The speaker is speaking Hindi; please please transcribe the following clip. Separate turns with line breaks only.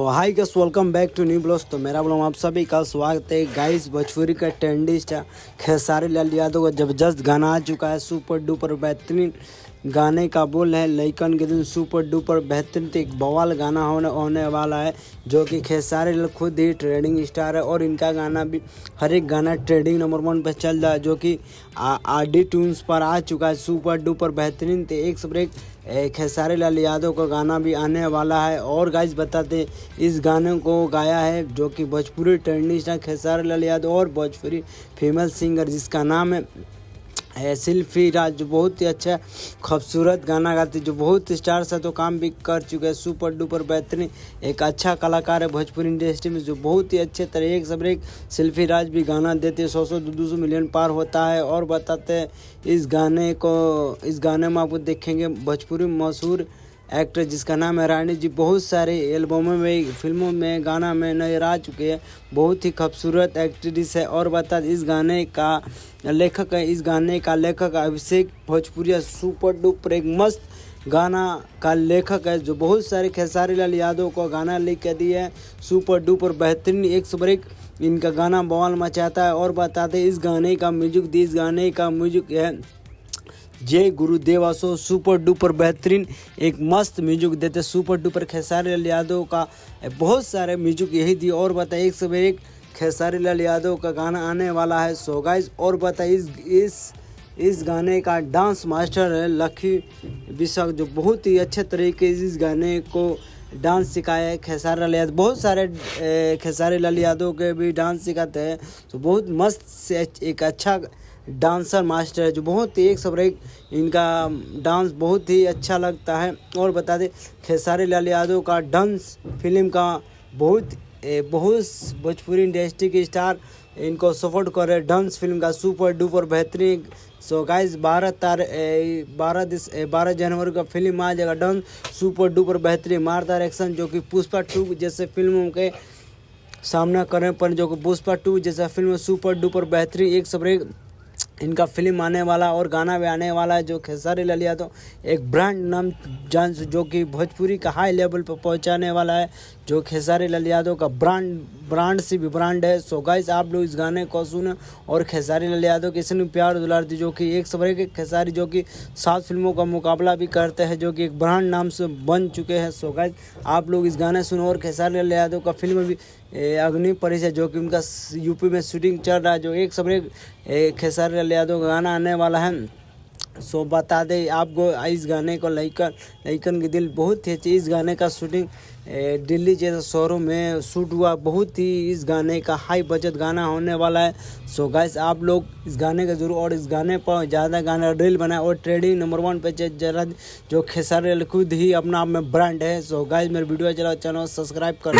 Hi guys, welcome back to new blogs. तो मेरा ब्लॉग आप सभी का स्वागत है गाइस। भोजपुरी का ट्रेंडी स्टार खेसारी लाल यादव का जबरदस्त गाना आ चुका है। सुपर डुपर बेहतरीन गाने का बोल है लइकन के दिल। सुपर डुपर बेहतरीन तो एक बवाल गाना होने वाला है, जो कि खेसारी लाल खुद ही ट्रेंडिंग स्टार है और इनका गाना भी हर एक गाना ट्रेंडिंग नंबर 1 पे चल रहा है, जो कि आरडी ट्यून्स पर आ चुका है। सुपर डुपर बेहतरीन तो एक से एक खेसारी लाल यादव का गाना भी आने वाला है। और गाइस बताते इस गाने को गाया है जो कि भोजपुरी ट्रेंडिंग स्टार खेसारी लाल यादव और भोजपुरी फीमेल सिंगर जिसका नाम है शिल्पी राज, जो बहुत ही अच्छा खूबसूरत गाना गाती, जो बहुत स्टार से तो काम भी कर चुके हैं। सुपर डुपर बेहतरीन एक अच्छा कलाकार है भोजपुरी इंडस्ट्री में, जो बहुत ही अच्छे तरह एक सब एक शिल्पी राज भी गाना देते 100-200 मिलियन पार होता है। और बताते हैं इस गाने में आपको देखेंगे भोजपुरी मशहूर एक्टर जिसका नाम है रानी जी, बहुत सारे एल्बमों में फिल्मों में गाना में नजर आ चुके हैं। बहुत ही खूबसूरत एक्ट्रेस है। और बता इस गाने का लेखक अभिषेक भोजपुरिया सुपर डुपर एक मस्त गाना का लेखक है, जो बहुत सारे खेसारी लाल यादव को गाना लिख के दिए है। सुपर डुपर बेहतरीन एक से एक इनका गाना बवाल मचाता है। और बताते इस गाने का म्यूजिक है जय गुरुदेवासो। सुपर डुपर बेहतरीन एक मस्त म्यूजिक देते सुपर डुपर खेसारी लाल यादव का बहुत सारे म्यूजिक यही दिए। और बताइए एक से एक खेसारी लाल यादव का गाना आने वाला है। सो गाइस, और बताइए इस गाने का डांस मास्टर है लकी विशाख, जो बहुत ही अच्छे तरीके से इस गाने को डांस सिखाया है खेसारी लाल यादव। बहुत सारे खेसारी लाल यादव के भी डांस सिखाते हैं, तो बहुत मस्त से एक अच्छा डांसर मास्टर है, जो बहुत ही एक सब एक इनका डांस बहुत ही अच्छा लगता है। और बता दें खेसारी लाल यादव का डांस फिल्म का बहुत भोजपुरी इंडस्ट्री के स्टार इनको सपोर्ट कर रहे हैं डांस फिल्म का सुपर डुपर बेहतरीन। सो गाइस 12 जनवरी का फिल्म आ जाएगा डांस सुपर डुपर बेहतरीन मारदार एक्शन, जो कि पुष्पा 2 जैसे फिल्मों के सामना करने पर, जो कि पुष्पा 2 जैसा फिल्म सुपर डुपर बेहतरीन एक सब एक इनका फिल्म आने वाला और गाना भी आने वाला है। जो खेसारी लाल यादव एक ब्रांड नाम जो कि भोजपुरी का हाई लेवल पर पहुंचाने वाला है, जो खेसारी लाल यादव का ब्रांड से भी ब्रांड है। सो गाइस आप लोग इस गाने को सुने और खेसारी लाल यादव के इसने प्यार दुलार दी, जो कि एक सबर के खेसारी जो कि 7 फिल्मों का मुकाबला भी करते हैं, जो कि एक ब्रांड नाम से बन चुके हैं। सो गाइस आप लोग इस गाने सुनो। और खेसारी लाल यादव का फिल्म भी अग्नि परिचय, जो कि उनका यूपी में शूटिंग चल रहा है, जो एक सबर खेसारी लाल यादव का गाना आने वाला है। सो बता दें आपको इस गाने को लइकन के दिल बहुत ही अच्छी। इस गाने का शूटिंग दिल्ली जैसे शहरों में शूट हुआ। बहुत ही इस गाने का हाई बजट गाना होने वाला है। सो गाइस आप लोग इस गाने का जरूर, और इस गाने पर ज़्यादा गाना रील बनाए और ट्रेंडिंग नंबर 1 पे जरा, जो खेसारी लाल खुद ही अपना आप में ब्रांड है। सो गाइस मेरे वीडियो चला चैनल सब्सक्राइब कर